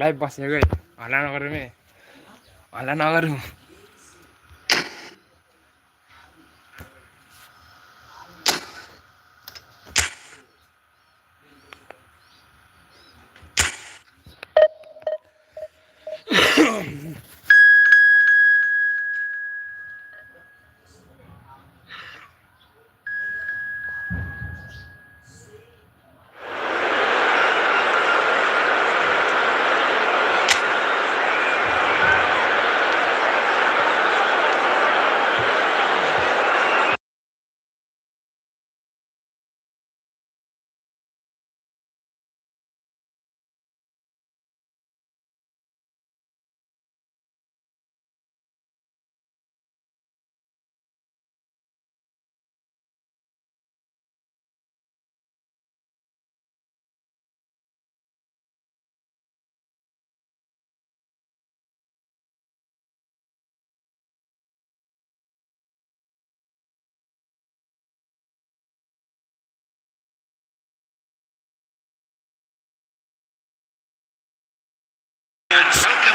Live बसेको है हल्ला नगरौँ है हल्ला नगरौँ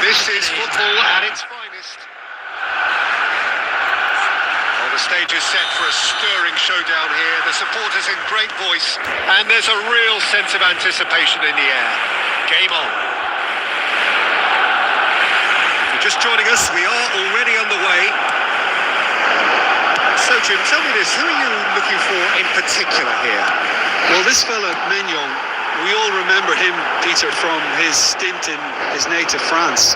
This is football at its finest. Well, the stage is set for a stirring showdown here. The supporters in great voice, and there's a real sense of anticipation in the air. Game on. If you're just joining us, we are already underway. So, Jim, tell me this, who are you looking for in particular here? Well, this fella, Mignon, we all remember him, Peter, from his stint in his native France.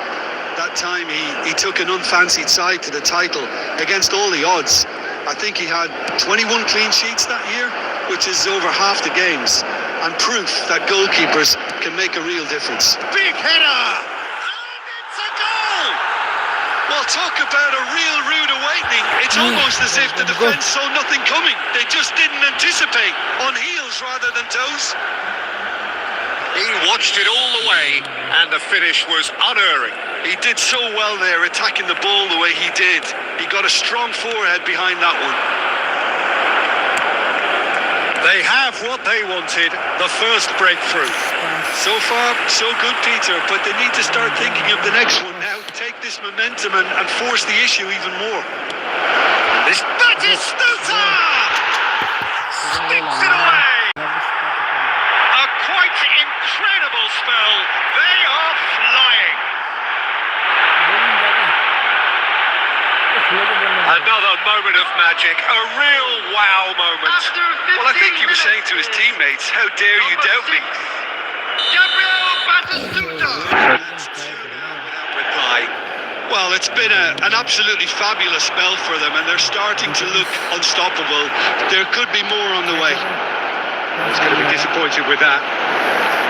That time he took an unfancied side to the title against all the odds. I think he had 21 clean sheets that year, which is over half the games, and proof that goalkeepers can make a real difference. Big header! And it's a goal! Well, talk about a real rude awakening. It's almost as if the defence saw nothing coming. They just didn't anticipate, on heels rather than toes. He watched it all the way, and the finish was unerring. He did so well there, attacking the ball the way he did. He got a strong forehead behind that one. They have what they wanted, the first breakthrough. So far, so good, Peter, but they need to start thinking of the next one now. Take this momentum and force the issue even more. This Batistuta sticks it away. A quite incredible spell. They are flying. Another moment of magic, a real wow moment. Well, I think he was saying to his teammates, how dare you doubt me? Reply. Well, it's been an absolutely fabulous spell for them, and they're starting to look unstoppable. There could be more on the way. He's going to be disappointed with that.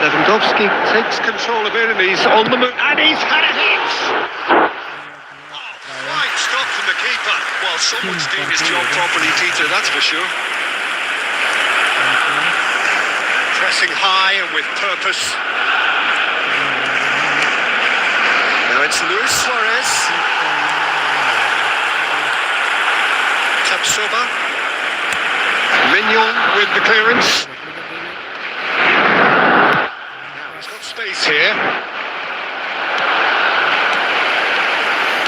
Lewandowski takes control of enemies on the move, and he's had a hit! Right stop from the keeper. Well, someone's doing his job properly, Peter, that's for sure. Pressing high and with purpose. Now it's Luis Suarez. Tapsoba. Mignon with the clearance. Now he's got space here.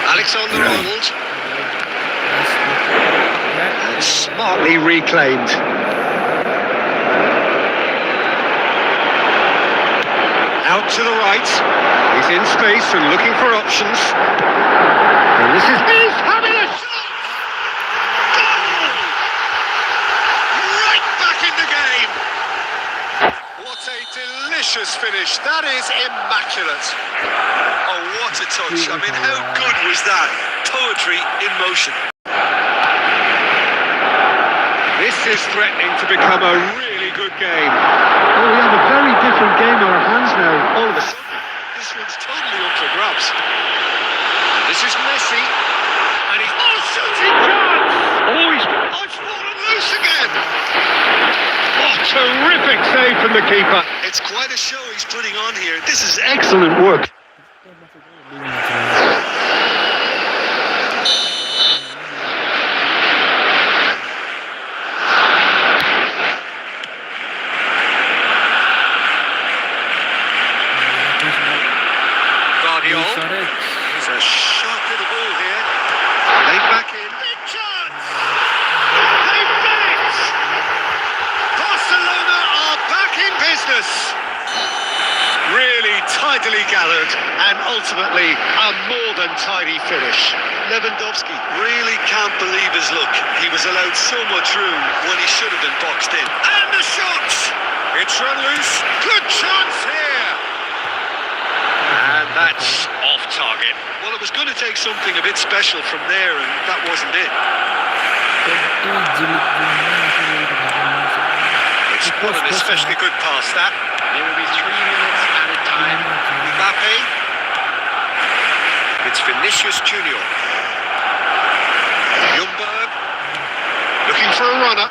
Alexander-Arnold. Smartly reclaimed. Out to the right. He's in space and looking for options. And this is... He's having a shot! Goal! Right back in the game! What a delicious finish. That is immaculate. Oh, what a touch. I mean, how good was that? Poetry in motion. This is threatening to become a really good game. Oh, we have a very different game in our hands now. All of a sudden. This one's totally up for grabs. And this is Messi. And he's... Oh, shooting chance! Oh, it's fallen loose again! Oh, terrific save from the keeper. It's quite a show he's putting on here. This is excellent work. speedily gathered, and ultimately a more than tidy finish. Lewandowski really can't believe his luck. He was allowed so much room when he should have been boxed in. And the shot! It's run loose. Good chance here! And that's off target. Well, it was going to take something a bit special from there, and that wasn't it. It's not an especially good pass, that. There will be 3 minutes added time. Mbappe. It's Vinicius Junior. Ljungberg. Looking for a runner.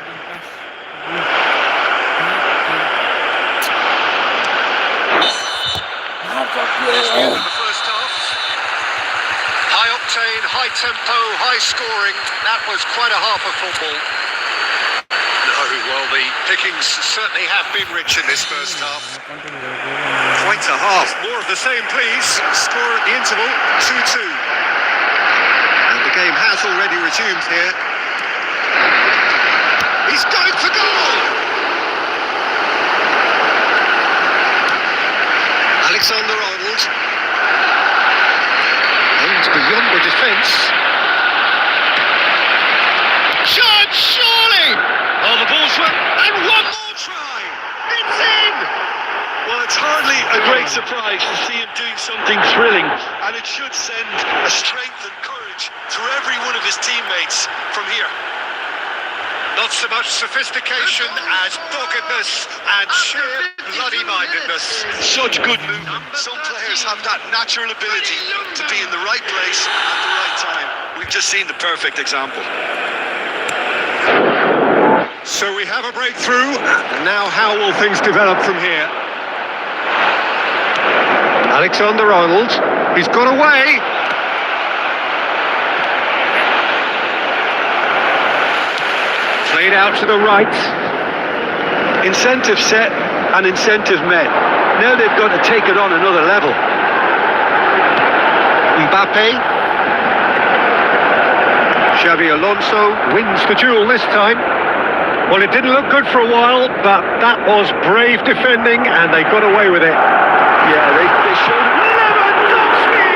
There's the end of the first half. High octane, high tempo, high scoring. That was quite a half of football. No, well, the pickings certainly have been rich in this first half. Quite a half. More of the same, please. Score at the interval, 2-2. And the game has already resumed here. He's going for goal! Alexander-Arnold. And beyond the defence. Shot, surely! Oh, the ball's run, and one more try! It's in! Well, it's hardly a great surprise to see him doing something thrilling, and it should send a strength and courage through every one of his teammates from here. Not so much sophistication as doggedness and sheer bloody-mindedness. Such good movement. Some players have that natural ability to be in the right place at the right time. We've just seen the perfect example. So we have a breakthrough, and now how will things develop from here? Alexander-Arnold, he's got away! Played out to the right. Incentive set and incentive met. Now they've got to take it on another level. Mbappe. Xabi Alonso wins the duel this time. Well, it didn't look good for a while, but that was brave defending, and they got away with it. Yeah, they showed Lewandowski!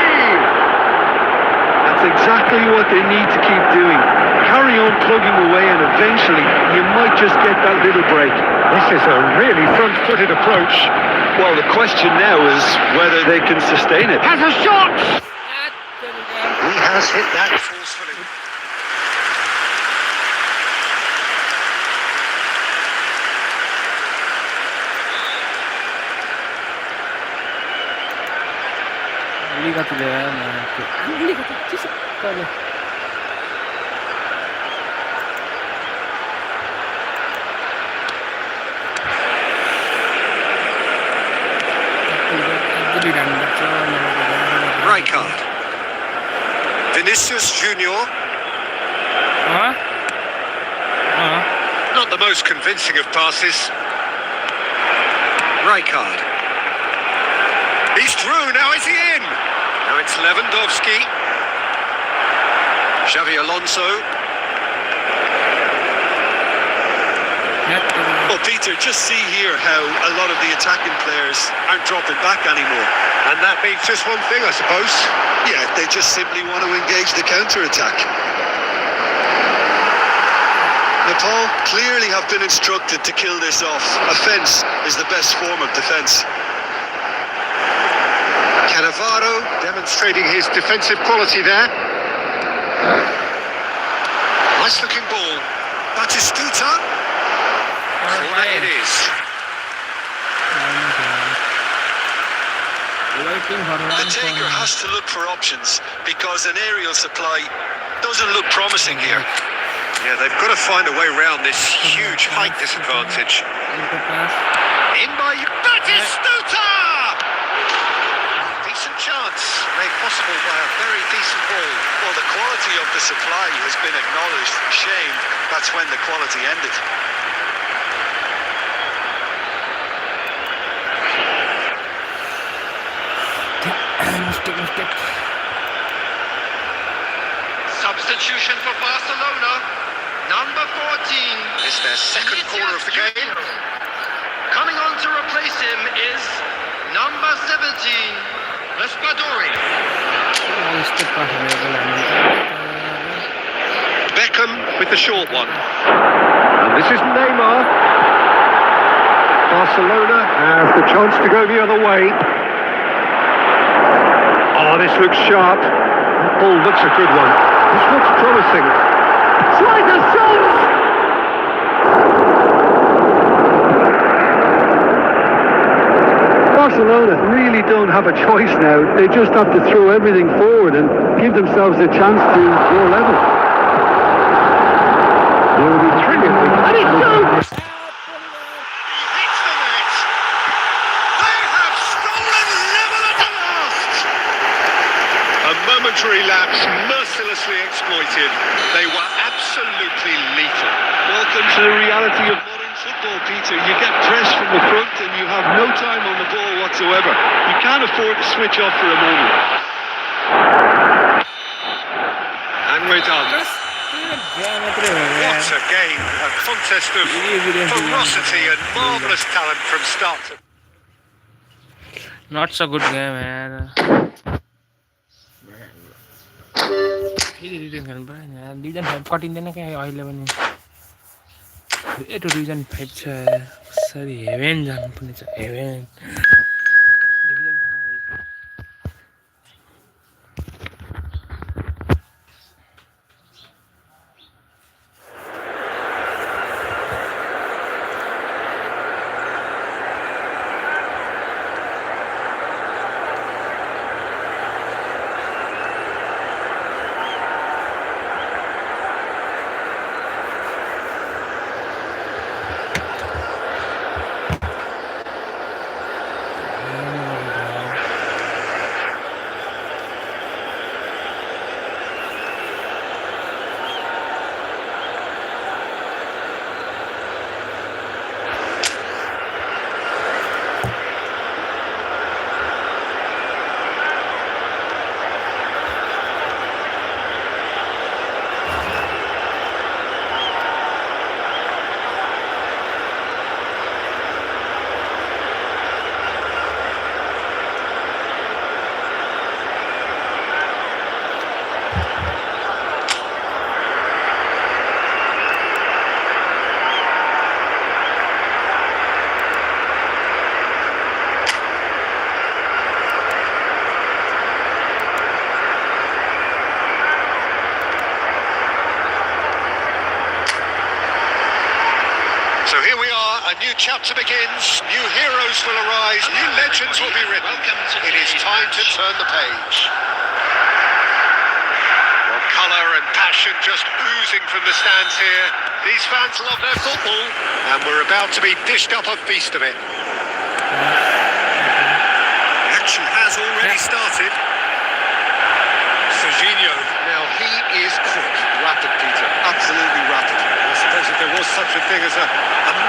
that's exactly what they need to keep doing. Carry on plugging away, and eventually you might just get that little break. This is a really front-footed approach. Well, the question now is whether they can sustain it. Has a shot! He has hit that forcefully. Right card. Vinicius Junior. Not the most convincing of passes. Right card. He's through, now is he in? Now it's Lewandowski. Xabi Alonso. Well, Peter, just see here how a lot of the attacking players aren't dropping back anymore. And that means just one thing, I suppose. Yeah, they just simply want to engage the counter-attack. Nepal clearly have been instructed to kill this off. Offence is the best form of defence. Cannavaro demonstrating his defensive quality there. Nice looking ball. Batistuta. Corner it is. The taker has to look for options because an aerial supply doesn't look promising here. Yeah, they've got to find a way around this huge height disadvantage. In by Batistuta! Decent chance, made possible by a very decent ball. Well, the quality of the supply has been acknowledged. Shame that's when the quality ended. Substitution for Barcelona, number 14. It's their second corner of the game. Coming on to replace him is number 17. Raspadori. Beckham with the short one. And this is Neymar. Barcelona have the chance to go the other way. Oh, this looks sharp. That ball looks a good one. This looks promising. Tries a shot! Barcelona really don't have a choice now. They just have to throw everything forward and give themselves a chance to go level. There will be three. And it's shoots! He hits the net. They have stolen level at the last. A momentary lapse mercilessly exploited. They were absolutely lethal. Welcome to the reality of modern football, Peter. You get pressed from the front and you have no time on the ball whatsoever. You can't afford to switch off for a moment. And we're done. What a game. A contest of ferocity and marvellous talent from start to... Not so good game, man. Division 5 कटिँदैन क्या अहिले पनि यतो division 5 छ सरी haven जानुपर्ने छ haven division 5 So here we are, a new chapter begins, new heroes will arise, new legends will be written. It is time to turn the page. Well, colour and passion just oozing from the stands here. These fans love their football, and we're about to be dished up a feast of it. Action has already started. Serginho, now he is quick, rapid, Peter, absolutely rapid. I suppose if there was such a thing as a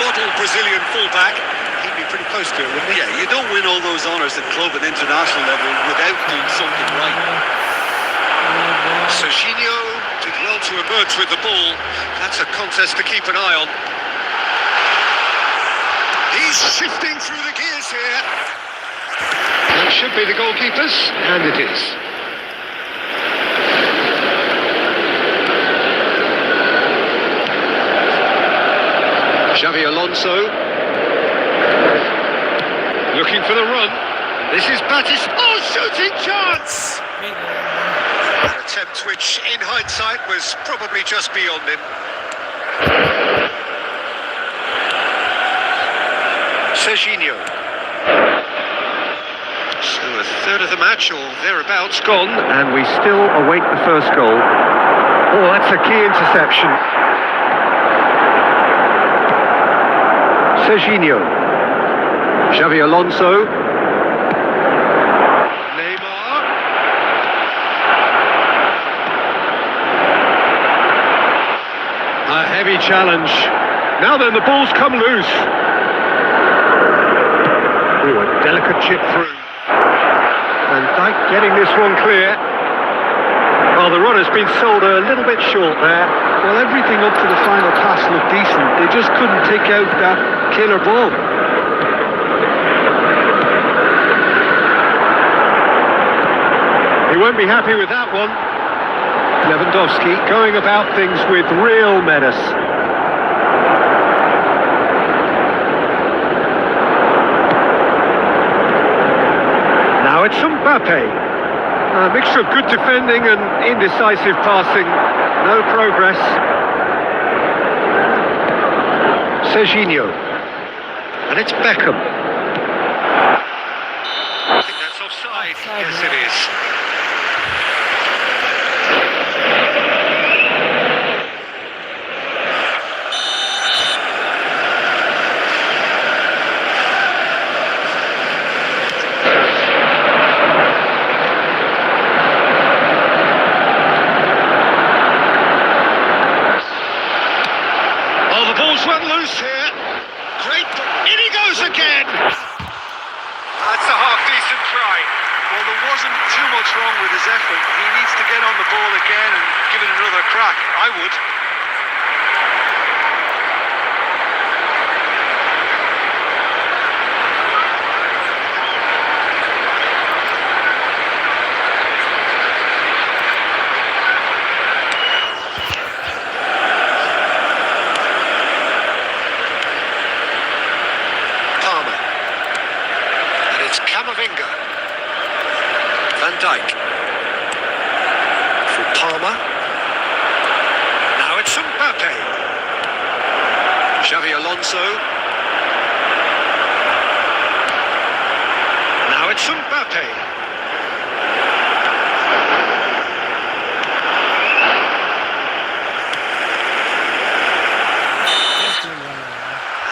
model Brazilian fullback, he'd be pretty close to it, wouldn't he? Yeah, you don't win all those honours at club and international level without doing something right. Serginho did well to emerge with the ball. That's a contest to keep an eye on. He's shifting through the gears here. That should be the goalkeepers, and it is. Xavi Alonso looking for the run. This is Batis. Oh, shooting chance! An attempt which, in hindsight, was probably just beyond him. Serginho. So a third of the match, or thereabouts, gone, and we still await the first goal. Oh, that's a key interception. Serginho, Xavi Alonso, Neymar, a heavy challenge. Now then, the ball's come loose. Oh, a delicate chip through. And Dyke getting this one clear. Well, the run has been sold a little bit short there. Well, everything up to the final pass looked decent. They just couldn't take out that killer ball. be happy with that one. Lewandowski going about things with real menace. Now it's Mbappe. A mixture of good defending and indecisive passing. No progress. Serginho. And it's Beckham. I think that's offside. Yes, it is. Went loose here. Great. In he goes again. That's a half-decent try. Well, there wasn't too much wrong with his effort. He needs to get on the ball again and give it another crack. I would. Van Dijk for Palmer. Now it's Mbappe. Xavi Alonso. Now it's Mbappe.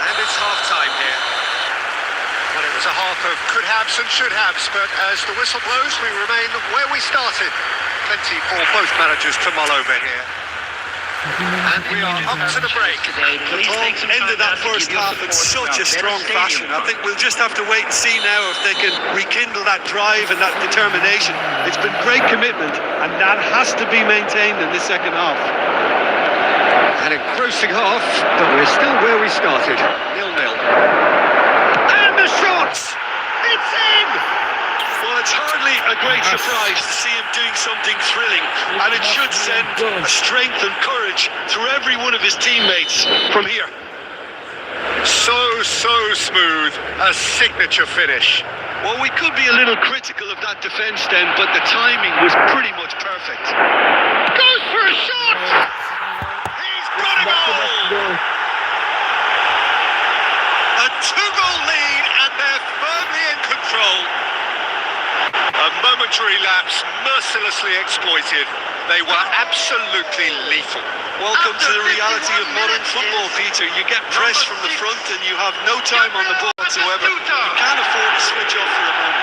And it's half-time here. Well, it was a half of could-haves and should-haves, but as the whistle blows, we remain where we started. Plenty for both managers to mull over here. And we are up to the break. The ball ended that first half in such a strong fashion. I think we'll just have to wait and see now if they can rekindle that drive and that determination. It's been great commitment, and that has to be maintained in the second half. An engrossing half, but we're still where we started. 0-0. And the shots! It's in! Well, it's hardly a great surprise to see him doing something thrilling, and it should send a strength and courage through every one of his teammates from here. So smooth. A signature finish. Well, we could be a little critical of that defence then, but the timing was pretty much perfect. Goes for a shot! He's got a goal! A two-goal lead, and they're firmly in control. A momentary lapse, mercilessly exploited. They were absolutely lethal. Welcome to the reality of modern football, Peter. You get pressed from the front and you have no time on the ball whatsoever. You can't afford to switch off for a moment.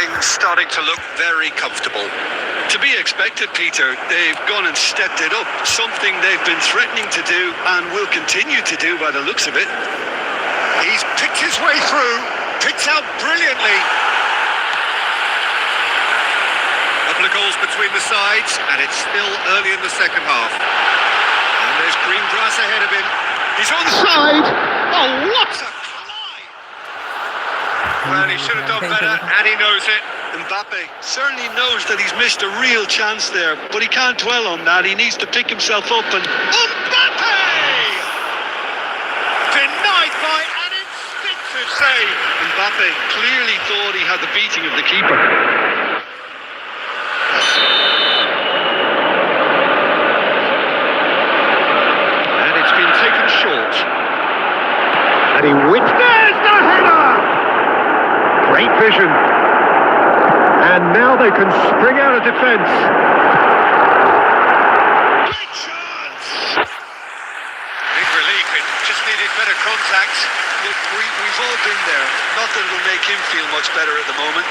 Things starting to look very comfortable. To be expected, Peter. They've gone and stepped it up. Something they've been threatening to do and will continue to do by the looks of it. He's picked his way through. Picked out brilliantly. Couple of goals between the sides, and it's still early in the second half. And there's green grass ahead of him. He's onside. Oh, what a climb! Well, he should have done better, and he knows it. Mbappe certainly knows that he's missed a real chance there, but he can't dwell on that. He needs to pick himself up and... Mbappe! Denied by an instinctive save. Mbappe clearly thought he had the beating of the keeper. And it's been taken short. And he whips. There's the header! Great vision. And now they can spring out of defence. Great chance! Big relief, it just needed better contact. Look, we've all been there. Nothing will make him feel much better at the moment.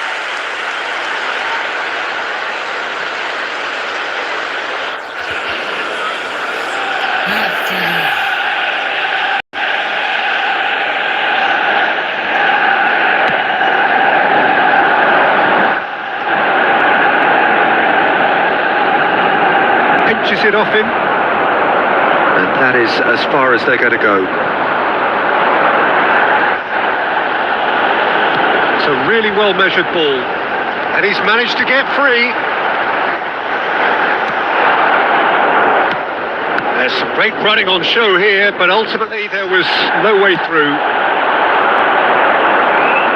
Pinches it off him. And that is as far as they're going to go. It's a really well-measured ball. And he's managed to get free. There's some great running on show here, but ultimately there was no way through.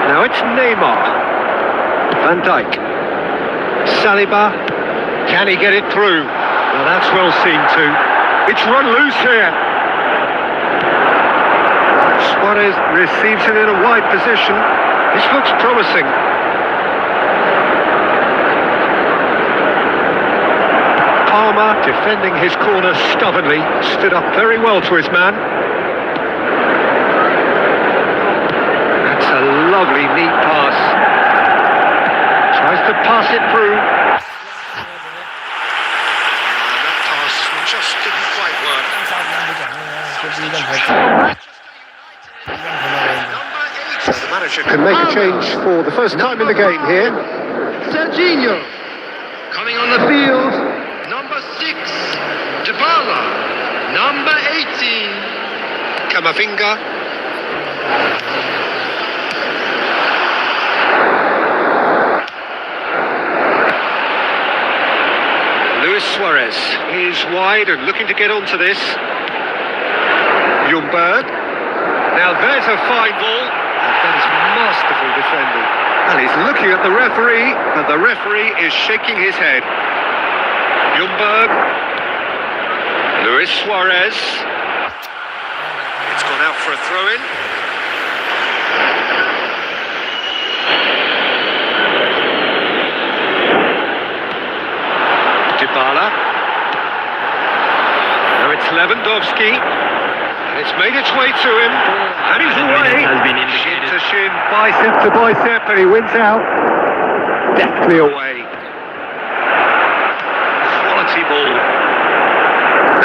Now it's Neymar. Van Dijk. Saliba. Can he get it through? Well, that's well seen too. It's run loose here. Suarez receives it in a wide position. This looks promising. Palmer, defending his corner stubbornly, stood up very well to his man. That's a lovely, neat pass. Tries to pass it through. That pass just didn't quite work. So the manager can make a change for the first time in the game here. Serginho coming on the field. Number 6, Dybala. Number 18, Camavinga. Luis Suarez is wide and looking to get onto this. Ljungberg. Now there's a fine ball. And that is masterful defending. And he's looking at the referee, and the referee is shaking his head. Ljungberg. Luis Suarez. It's gone out for a throw-in. Dybala. Now it's Lewandowski. And it's made its way to him. And he's away. Has been Shin indicated. to shin, bicep to bicep, and he wins out. Deftly away. Quality ball.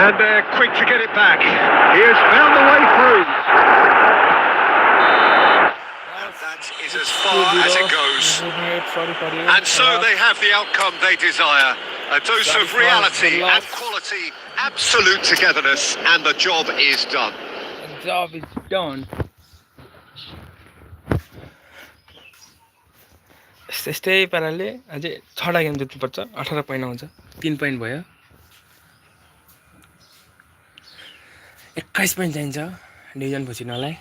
And they're quick to get it back. He has found the way through. That is as far as it goes. And so they have the outcome they desire. A dose of reality and quality, absolute togetherness, and the job is done. The job is done. यस्तै पाराले अझै 6 game जित्नुपर्छ 18 point आउँछ 3 point भयो 21 point चाहिन्छ division पुछिनलाई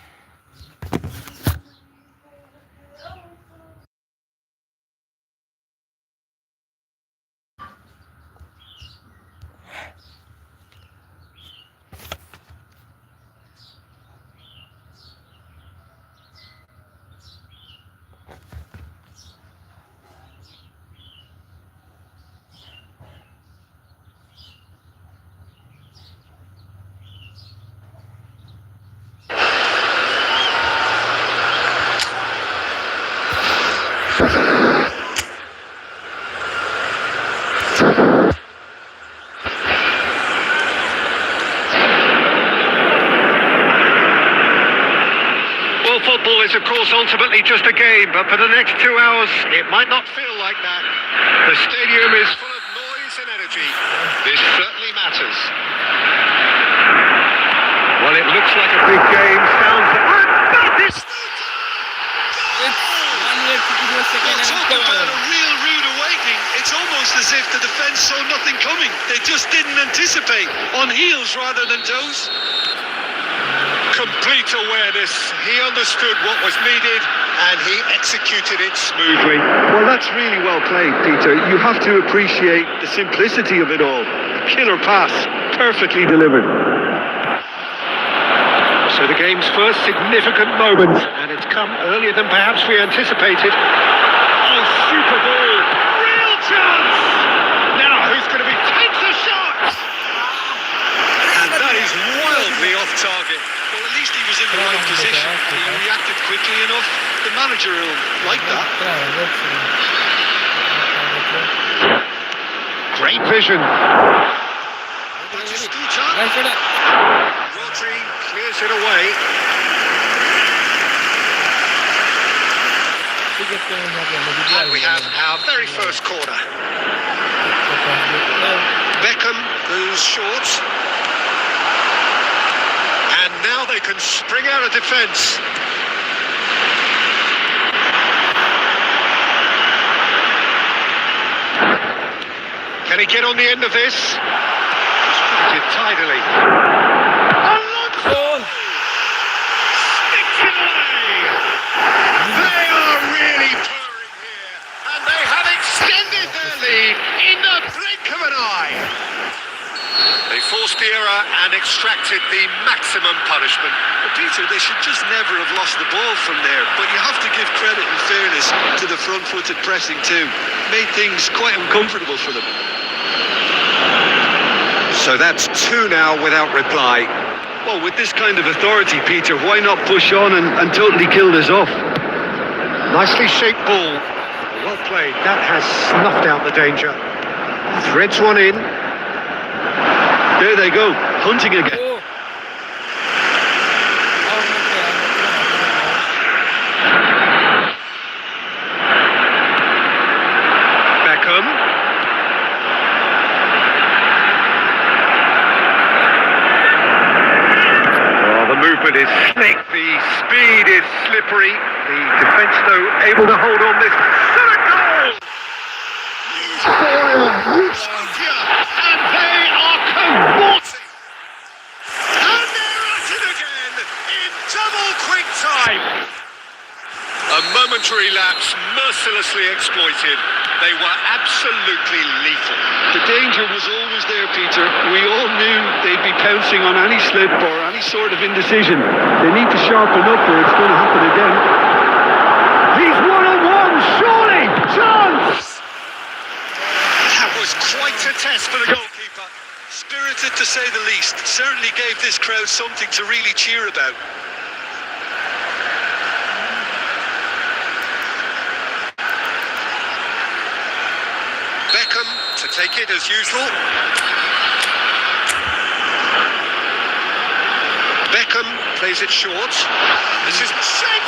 Football is, of course, ultimately just a game, but for the next 2 hours, it might not feel like that. The stadium is full of noise and energy. This certainly matters. Well, it looks like a big game. Sounds like... that is... Talk about a real rude awakening. It's almost as if the defence saw nothing coming. They just didn't anticipate. On heels rather than toes. Complete awareness. He understood what was needed and he executed it smoothly. Well, that's really well played, Peter. You have to appreciate the simplicity of it all. A killer pass, perfectly delivered. So the game's first significant moment, and it's come earlier than perhaps we anticipated. Oh, super ball! Real chance! Now, who's going to be... takes a shot! And that is wildly off target. Well, at least he was in the right position and he reacted quickly enough. The manager will like that. Great vision. Rodri clears it away. And we have our very first corner. Beckham goes short. And now they can spring out of defence. Can he get on the end of this? Distributed tidily. Goal! Sticks it away. They are really purring here, and they have extended their lead in the blink of an eye. They forced the error and extracted the maximum punishment. Well, Peter, they should just never have lost the ball from there, but you have to give credit and fairness to the front-footed pressing too. Made things quite uncomfortable for them. So that's 2 now without reply. Well, with this kind of authority, Peter, why not push on and totally kill this off? Nicely shaped ball. Well played. That has snuffed out the danger. Threads one in. There they go, hunting again. Oh. Beckham. Oh, the movement is slick. The speed is slippery. The defence, though, able to hold on this. Set a goal! And they are cavorting. And they're at it again in double quick time. A momentary lapse mercilessly exploited. They were absolutely lethal. The danger was always there, Peter. We all knew they'd be pouncing on any slip or any sort of indecision. They need to sharpen up or it's going to happen again. He's one-on-one, surely! Chance! That was quite a test for the goalkeeper. Spirited to say the least. Certainly gave this crowd something to really cheer about. Beckham to take it as usual. Beckham plays it short. This is a quite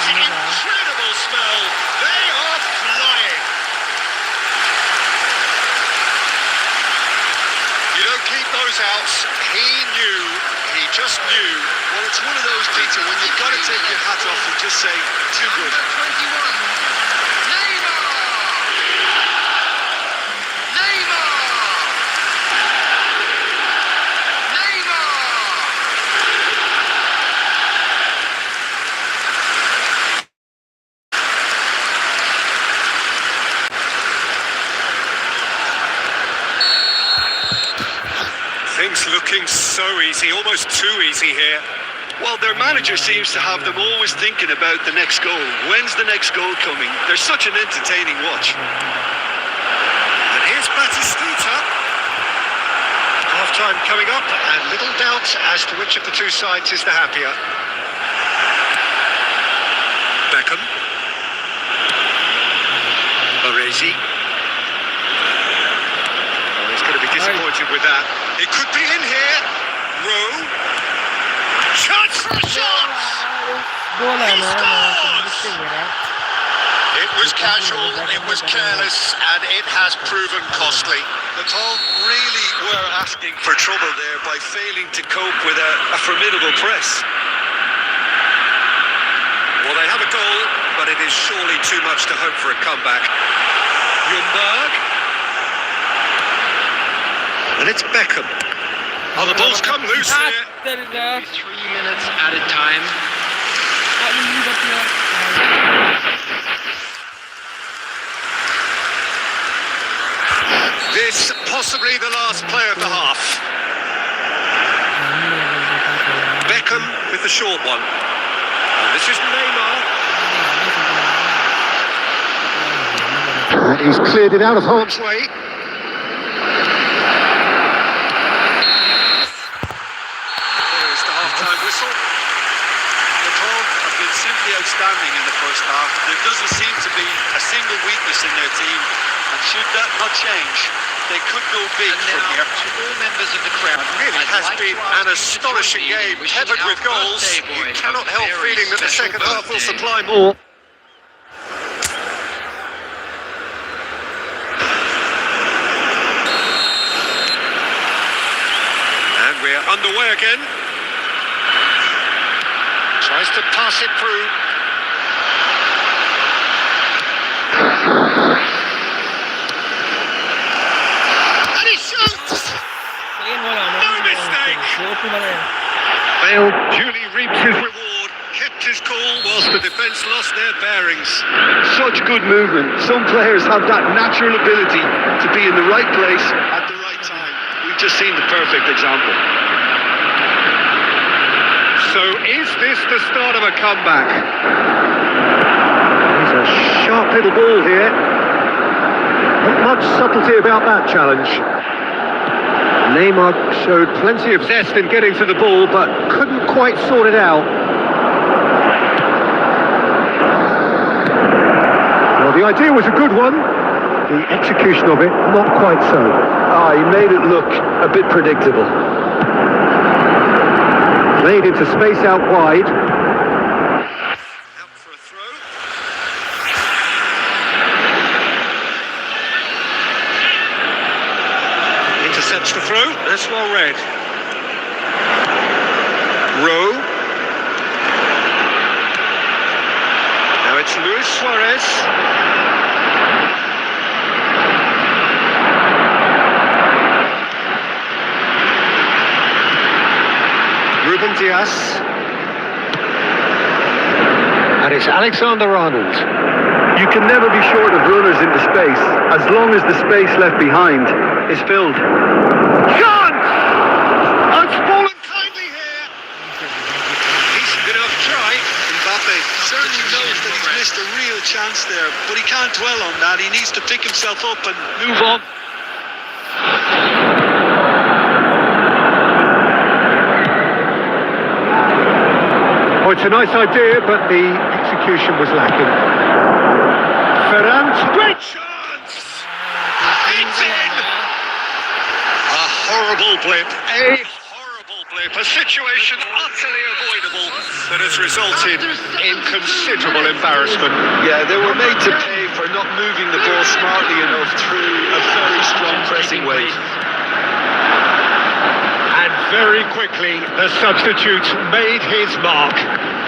incredible spell. They are flying. You don't keep those out. He just knew. Well, it's one of those, Peter, when you've got to take your hat off and just say, too good. Things looking so easy, almost too easy here. Well, their manager seems to have them always thinking about the next goal. When's the next goal coming? They're such an entertaining watch. And here's Batistita. Half-time coming up, and little doubt as to which of the two sides is the happier. Beckham. Baresi. Oh, he's going to be disappointed with that. It could be in here. Rowe. Chance for a shot! Goal है ना It was casual, it was careless, and it has proven costly. The Call really were asking for trouble there by failing to cope with a formidable press. Well, they have a goal, but it is surely too much to hope for a comeback. Ljungberg. And it's Beckham. Oh, the ball's come loose here. 3 minutes at a time. This possibly the last play of the half. Beckham with the short one. And this is Neymar. And he's cleared it out of harm's way. There's the half-time whistle. The Call have been simply outstanding in the first half. There doesn't seem to be a single weakness in their team. And should that not change, they could go big from here. To all members of the crowd, Really I'd has like been to ask an you to astonishing join me in game, wishing peppered our with goals. birthday boy You cannot a help very feeling that the special second half will birthday. supply more. And we're underway again. Tries to pass it through. Bale duly reaped his reward, kept his cool whilst the defence lost their bearings. Such good movement. Some players have that natural ability to be in the right place at the right time. We've just seen the perfect example. So is this the start of a comeback? There's a sharp little ball here. Not much subtlety about that challenge. Neymar showed plenty of zest in getting to the ball, but couldn't quite sort it out. Well, the idea was a good one. The execution of it, not quite so. He made it look a bit predictable. Played into space out wide. Out for a throw. Intercepts the throw. That's well read. Rowe. Now it's Luis Suarez. Ruben Diaz. And it's Alexander-Arnold. You can never be short of runners into space, as long as the space left behind is filled. Chance! I've fallen kindly here. Decent enough try. Mbappe Certainly knows that he's missed a real chance there, but he can't dwell on that. He needs to pick himself up and move on. Oh, it's a nice idea, but the execution was lacking. Ferran, great chance! It's in! A horrible blip. A horrible blip. A situation utterly avoidable that has resulted in considerable embarrassment. Yeah, they were made to pay for not moving the ball smartly enough through a very strong pressing wave. And very quickly, the substitute made his mark.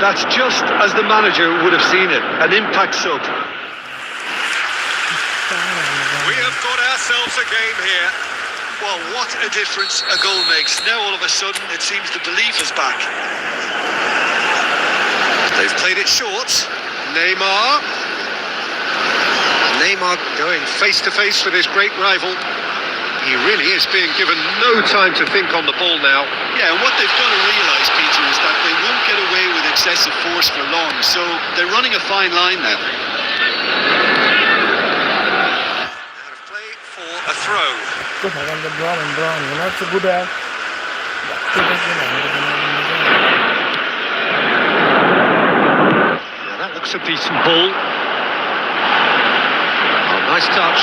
That's just as the manager would have seen it, an impact sub. We have got ourselves a game here. Well, what a difference a goal makes. Now all of a sudden it seems the belief is back. They've played it short. Neymar. Neymar going face to face with his great rival. He really is being given no time to think on the ball now. Yeah, and what they've got to realise, Peter, is that they won't get away with excessive force for long, so they're running a fine line now. Out of play for a throw. Now that looks a decent ball. Oh, nice touch.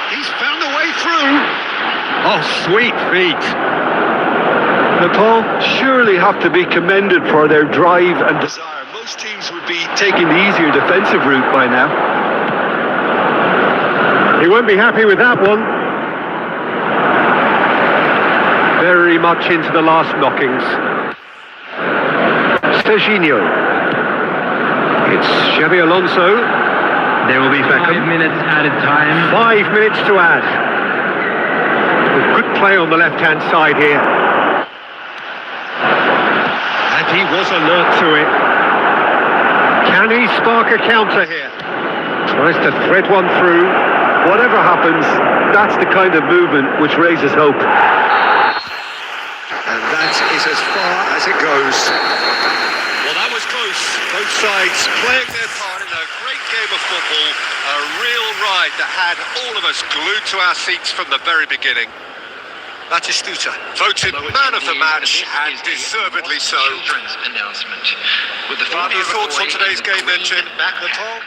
He's found a way through. Oh, sweet feet. Nepal surely have to be commended for their drive and desire. Most teams would be taking the easier defensive route by now. He won't be happy with that one. Very much into the last knockings. Serginho. It's Xabi Alonso. There will be Beckham. 5 minutes added time. 5 minutes to add. Good play on the left-hand side here. And he was alert to it. Can he spark a counter here? Tries to thread one through. Whatever happens, that's the kind of movement which raises hope. And that is as far as it goes. Well, that was close. Both sides playing their part in a great game of football. A real ride that had all of us glued to our seats from the very beginning. Batistuta voted man of the match, and deservedly so. Children's announcement. With the What are your thoughts on today's game then, Jim? Back The Paul?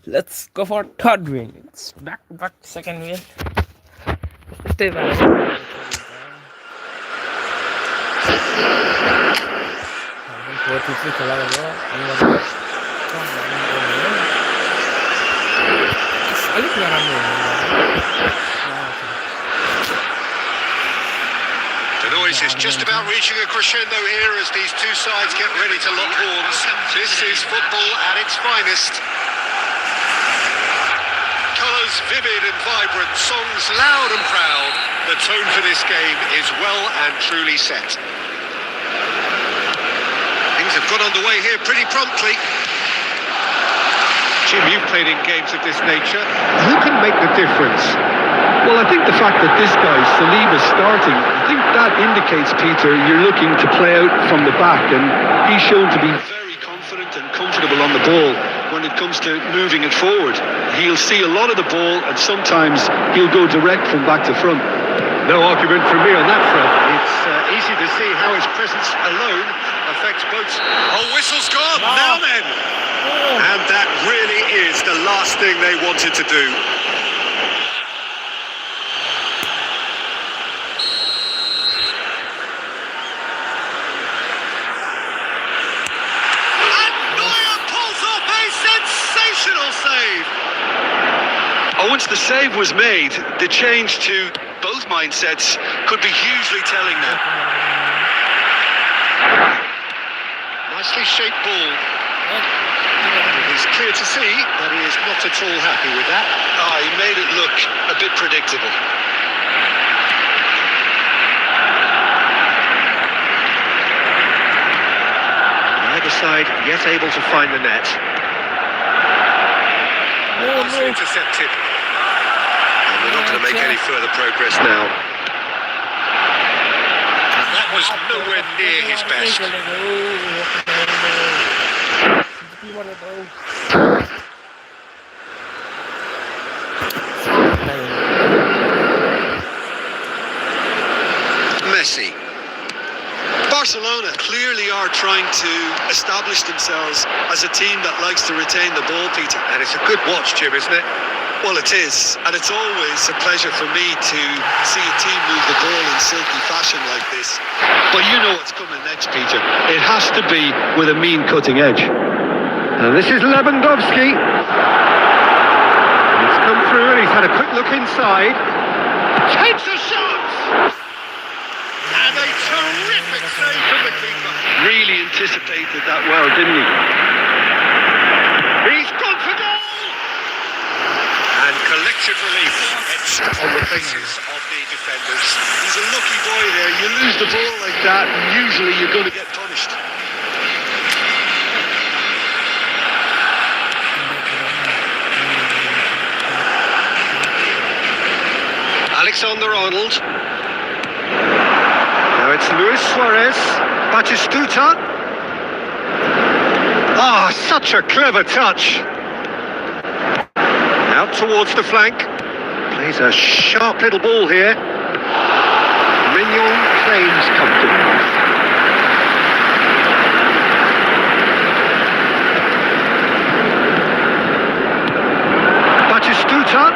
Let's go for third win. It's back to back second win. Stay back. খেলা গেল Alik garam mo. The noise is just about reaching a crescendo here as these two sides get ready to lock horns. This is football at its finest. Colours vivid and vibrant, songs loud and proud. The tone for this game is well and truly set. Things have got underway here pretty promptly. Jim, you've played in games of this nature. Who can make the difference? Well, I think the fact that this guy, Saliba's starting, I think that indicates, Peter, you're looking to play out from the back, and he's shown to be very confident and comfortable on the ball when it comes to moving it forward. He'll see a lot of the ball, and sometimes he'll go direct from back to front. No argument from me on that front. It's easy to see how his presence alone affects both. Oh, whistle's gone! Now then! And that really is the last thing they wanted to do. And Neuer pulls off a sensational save! Once the save was made, the change to both mindsets could be hugely telling now. Nicely shaped ball. It's clear to see that he is not at all happy with that. He made it look a bit predictable. Neither side yet able to find the net. Nicely intercepted. And we're not going to make any further progress now. And that was nowhere near his best. Messi. Barcelona clearly are trying to establish themselves as a team that likes to retain the ball, Peter. And it's a good watch, Jim, isn't it? Well, it is, and it's always a pleasure for me to see a team move the ball in silky fashion like this. But you know what's coming next, Peter. It has to be with a mean cutting edge. And this is Lewandowski. He's come through and he's had a quick look inside. Takes a shot! And a terrific save from the keeper. Really anticipated that well, didn't he? He's gone for goal! And collective relief on the faces of the defenders. He's a lucky boy there. You lose the ball like that, and usually you're going to get punished. Alexander-Arnold. Now it's Luis Suarez. Batistuta. Ah, such a clever touch. Out towards the flank. Plays a sharp little ball here. Mignon claims comfortable. Batistuta.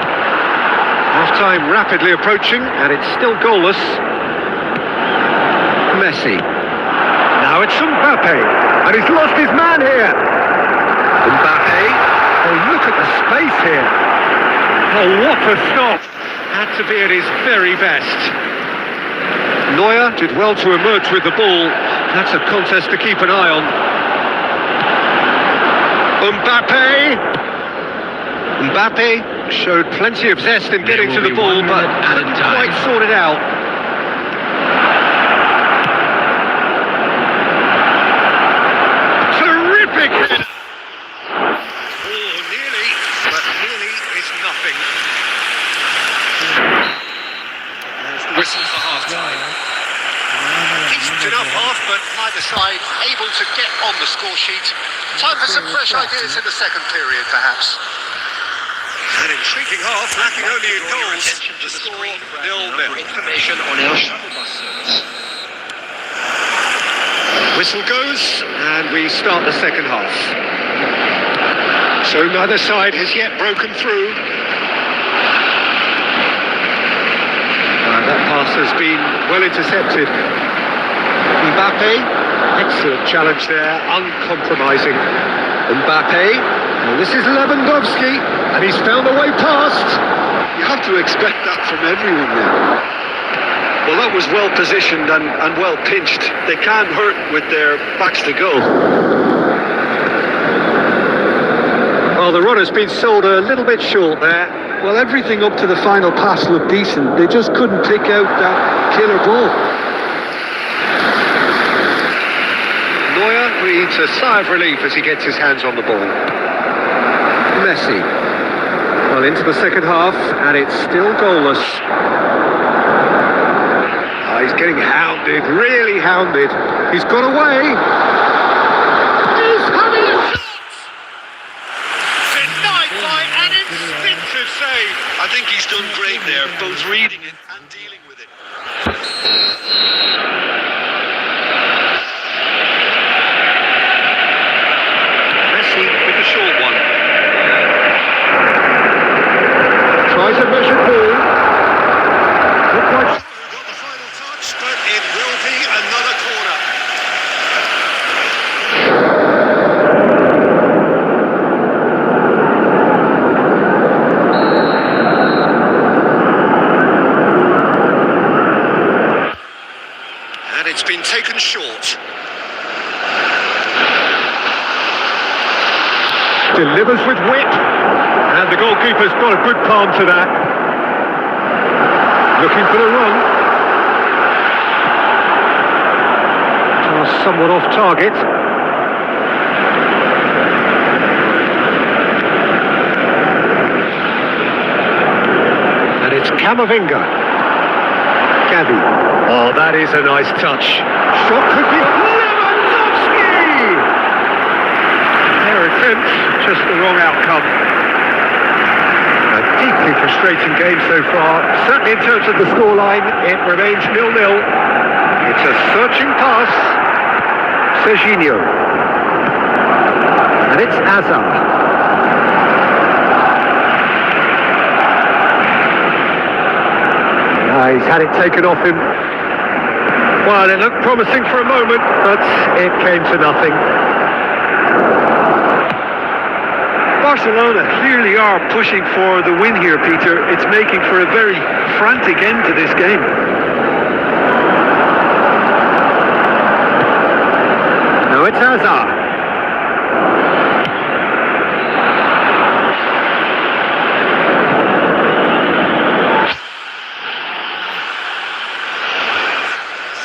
Half-time rapidly approaching, and it's still goalless. Messi. Now it's Mbappe, and he's lost his man here. Mbappe. Oh, look at the space here. Oh, what a stop. Had to be at his very best. Neuer did well to emerge with the ball. That's a contest to keep an eye on. Mbappe showed plenty of zest in getting to the ball, but couldn't quite sort it out. Terrific header! Oh, nearly, but nearly is nothing. There's the whistle for half-time. Decent enough half, but neither side able to get on the score sheet. Time for some fresh ideas in the second period, perhaps. An intriguing half, lacking only in goals. The score 0-0. Information on our shuttle bus service. Whistle goes, and we start the second half. So neither side has yet broken through. And that pass has been well intercepted. Mbappe, excellent challenge there, uncompromising. Mbappe, and this is Lewandowski. And he's found a way past. You have to expect that from everyone now. Well, that was well positioned and well pinched. They can't hurt with their backs to goal. Well, the runner's been sold a little bit short there. Well, everything up to the final pass looked decent. They just couldn't pick out that killer ball. Neuer breathes a sigh of relief as he gets his hands on the ball. Messi. Well, into the second half, and it's still goalless. Oh, he's getting hounded, really hounded. He's got away. He's having a shot! Denied by an instinctive save. I think he's done great there, both reading it and dealing with it. Messi with the short one. Tries a measured ball. Not quite. Who got the final touch, but it will be another corner. And it's been taken short. Delivers with wit. And the goalkeeper's got a good palm to that. Looking for the run. Pass somewhat off target. And it's Camavinga. Kaaji. Oh, that is a nice touch. Shot could be Lewandowski! Their attempts, just the wrong outcome. A deeply frustrating game so far. Certainly in terms of the scoreline, it remains 0-0. It's a searching pass. Serginho. And it's Hazard. He's had it taken off him. Well, it looked promising for a moment, but it came to nothing. Barcelona clearly are pushing for the win here, Peter. It's making for a very frantic end to this game. No, it's Hazard.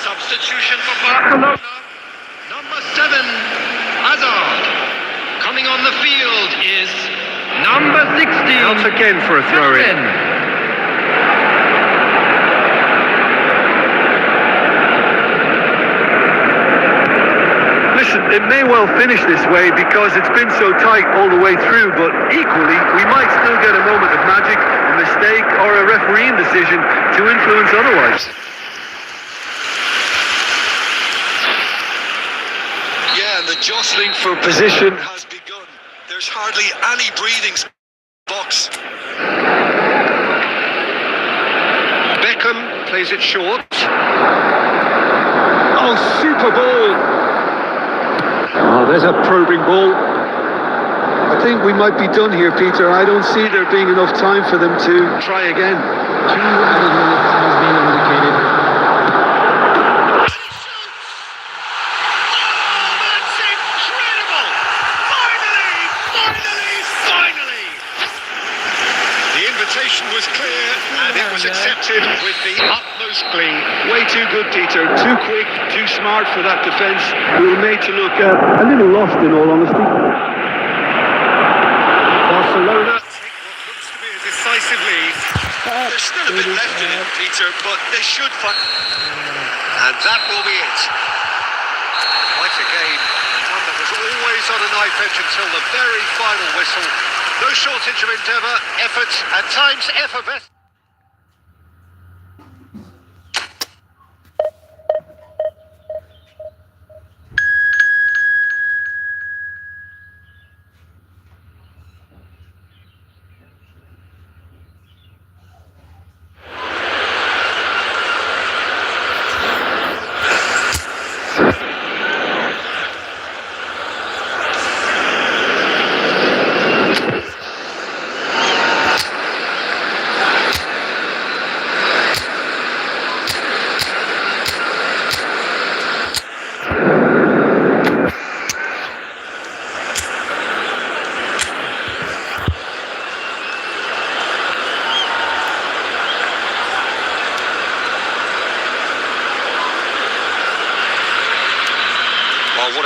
Substitution for Barcelona. Number 7, Hazard. Coming on the field is number 16. Out again for a throw-in. Listen, it may well finish this way because it's been so tight all the way through, but equally, we might still get a moment of magic, a mistake, or a refereeing decision to influence otherwise. Yeah, and the jostling for position has begun. There's hardly any breathing box. Beckham plays it short. Oh, super ball! Oh, there's a probing ball. I think we might be done here, Peter. I don't see there being enough time for them to try again. 2 added minutes has been indicated. Was clear and it was accepted with the utmost glee. Way too good, Peter. Too quick, too smart for that defence. We were made to look a little lost, in all honesty. Barcelona. Take what looks to be a decisive lead. There's still a bit left in it, Peter, but they should find. And that will be it. Quite a game, and one that was always on a knife edge until the very final whistle. No shortage of endeavour, effort, at times effervescent.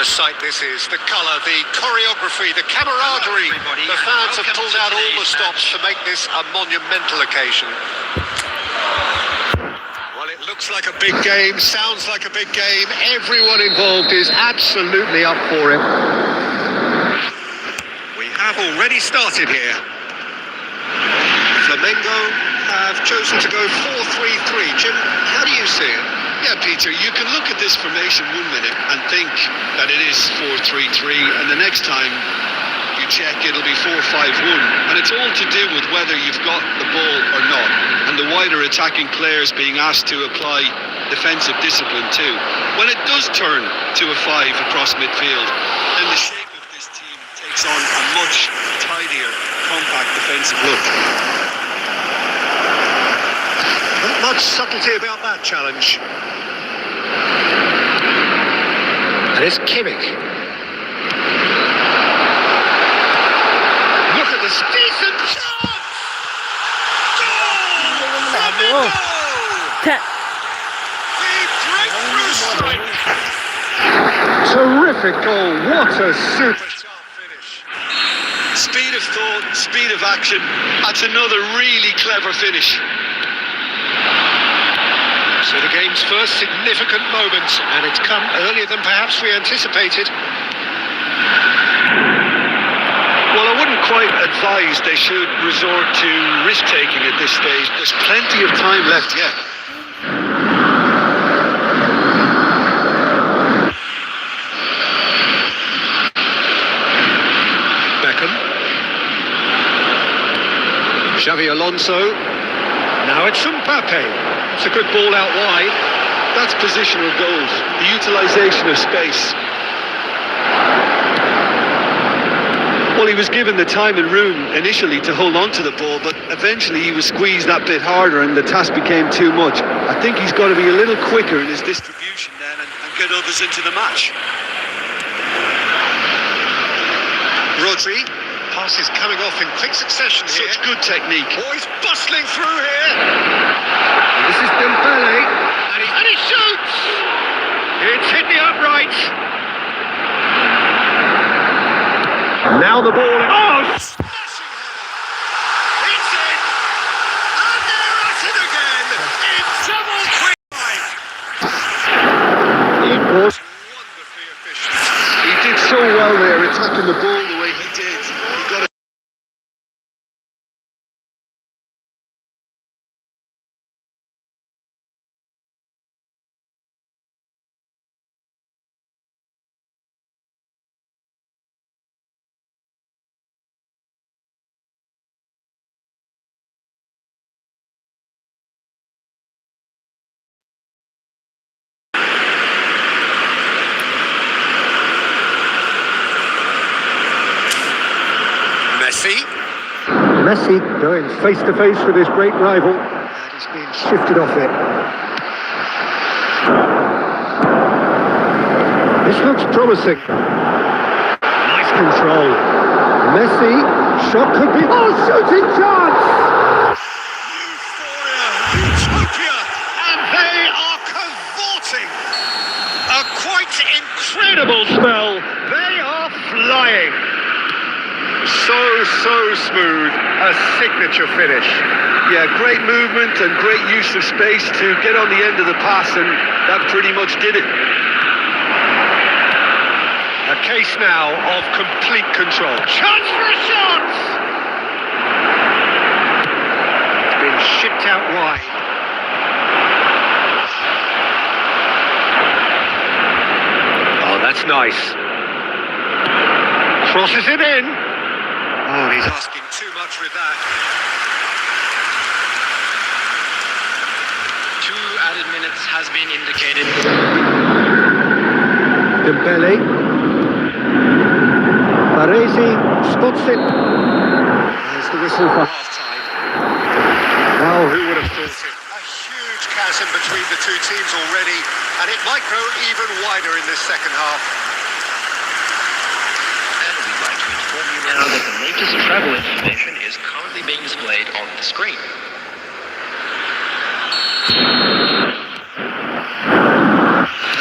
What a sight this is. The colour, the choreography, the camaraderie. The fans have pulled out all the stops to make this a monumental occasion. Well, it looks like a big game, sounds like a big game. Everyone involved is absolutely up for it. We have already started here. Flamengo have chosen to go 4-3-3. Jim, how do you see it? Yeah, Peter, you can look at this formation 1 minute and think that it is 4-3-3, and the next time you check it'll be 4-5-1, and it's all to do with whether you've got the ball or not, and the wider attacking players being asked to apply defensive discipline too. When it does turn to a 5 across midfield, then the shape of this team takes on a much tidier, compact defensive look. Not much subtlety about that challenge. And it's Kimmich. Look at this decent chance! Goal! Tap. The breakthrough strike! Terrific goal, what a super sharp finish. Speed of thought, speed of action, that's another really clever finish. So the game's first significant moment, and it's come earlier than perhaps we anticipated. Well, I wouldn't quite advise they should resort to risk-taking at this stage. There's plenty of time left yet. Beckham. Xavi Alonso. Now it's Mbappe. It's a good ball out wide. That's positional goals, the utilisation of space. Well, he was given the time and room initially to hold on to the ball, but eventually he was squeezed that bit harder and the task became too much. I think he's got to be a little quicker in his distribution then and get others into the match. Rodri. Passes coming off in quick succession here. Such good technique. Oh, he's bustling through here. And this is Dembele. And he shoots! It's hit the upright. Now the ball. Oh! Smashing header. It's in. And they're at it again. In double quick. It was wonderfully efficient. He did so well there, attacking the ball the way he did. He got it. Messi going face to face with his great rival, and he's being shifted off it. This looks promising. Nice control. Messi, shot could be. Oh, shooting chance! Euphoria, utopia, and they are cavorting. A quite incredible spell. They are flying. So smooth, a signature finish. Yeah, great movement and great use of space to get on the end of the pass, and that pretty much did it. A case now of complete control. Chance for a shot! It's been shipped out wide. Oh, that's nice. Crosses it in. Oh, he's asking too much with that. 2 added minutes has been indicated. Dembele. Baresi spots it. There's the whistle for half-time. Well, who would have thought it? A huge chasm between the two teams already, and it might grow even wider in this second half. And we'd like to inform you now that the latest travel information is currently being displayed on the screen.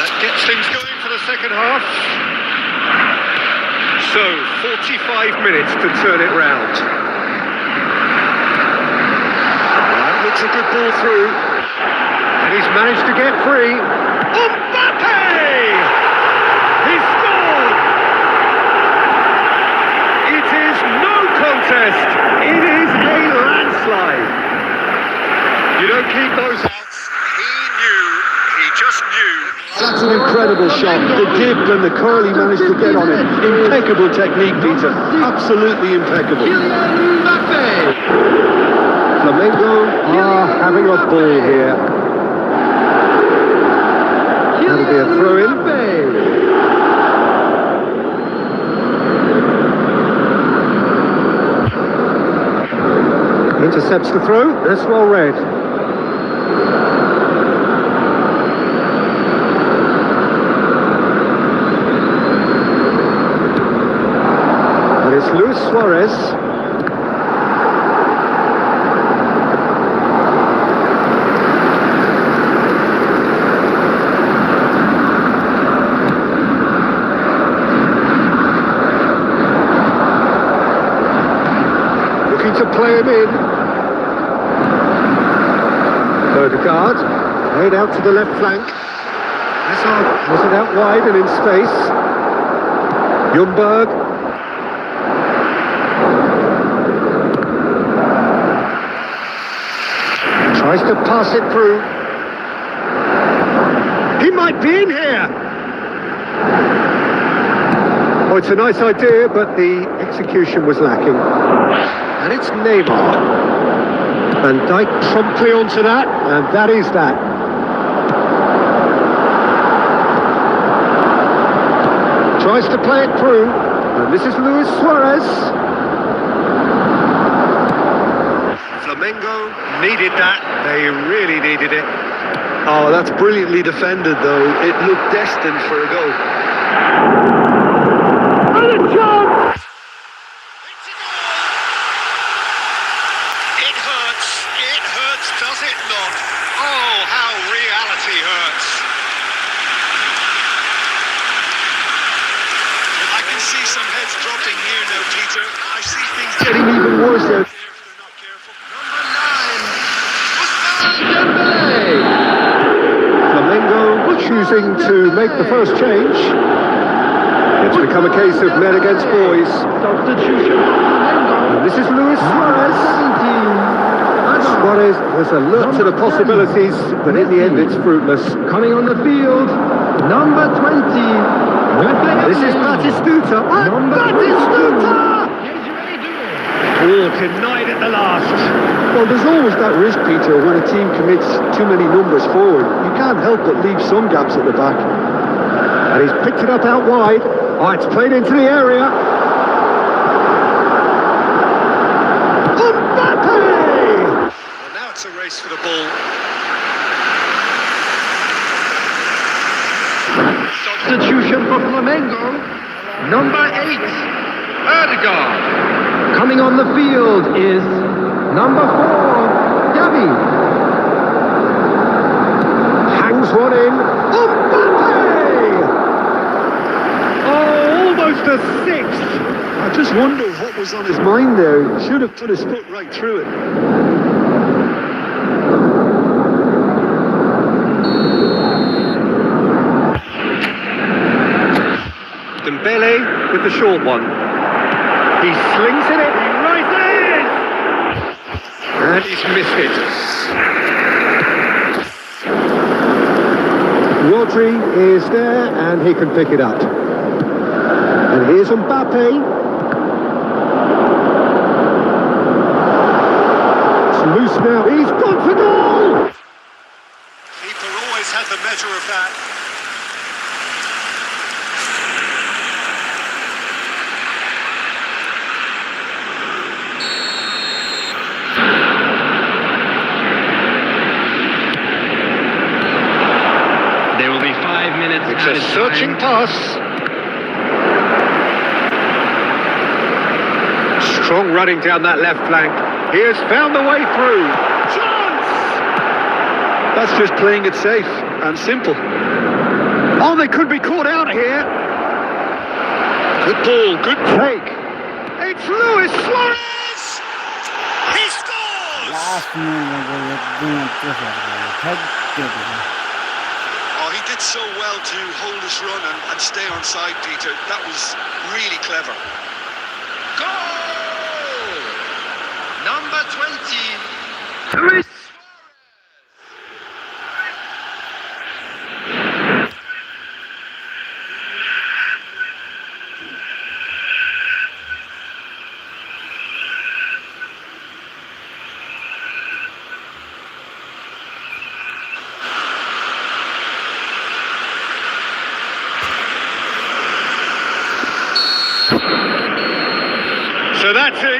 That gets things going for the second half. So, 45 minutes to turn it round. That looks a good ball through. And he's managed to get free. Mbappe! He scored! It is no contest. It is a landslide. You don't keep those outs. He knew, he just knew. That's an incredible shot. The dip and the curl he managed to get on it. Impeccable technique, Peter. Absolutely impeccable. Flamengo are having a ball here. That'll be a throw-in. Intercepts the throw. That's well read. And it's Luis Suarez. Looking to play him in. Odegaard, laid out to the left flank. Hazard was it out wide and in space. Ljungberg. Tries to pass it through. He might be in here. Oh, it's a nice idea, but the execution was lacking. And it's Neymar. Van Dijk promptly onto that, and that is that. Tries to play it through, and this is Luis Suarez. Flamengo needed that, they really needed it. Oh, that's brilliantly defended, though. It looked destined for a goal. And a chance! It hurts, does it not? Oh, how reality hurts. I can see some heads dropping here now, Peter. I see things Getting even worse out. if they're not careful. Number 9. Flamengo choosing to make the first change. It's become a case of men against boys. Substitution. And this is Luis Suarez. Suarez was alert to the possibilities, but in the end it's fruitless. Coming on the field, number 20. This is Batistuta. Batistuta! Oh, denied at the last. Well, there's always that risk, Peter, when a team commits too many numbers forward. You can't help but leave some gaps at the back. And he's picked it up out wide. Oh, it's played into the area. Mbappe! Well, now it's a race for the ball. Substitution for Flamengo. Number 8, Odegaard. Coming on the field is number 4, Kaaji. Hangs one in. Mbappe! Oh, almost a 6. I just wonder what was on his mind there. He should have put his foot right through it. Dembele with the short one. He slings it in. He rises it in. And he's missed it. Rodri is there and he can pick it up. And here's Mbappe. It's loose now. He's gone for goal! Keeper always had the measure of that. There will be 5 minutes. It's a searching pass. Strong running down that left flank. He has found the way through. Chance! That's just playing it safe and simple. Oh, they could be caught out here. Good ball, good take. It's Luis Suarez! He scores! Last में गए एकदम अच्छा था थक गए Oh, he did so well to hold his run and stay on side, Peter. That was really clever. Goal! Number 20. Luis So that's it.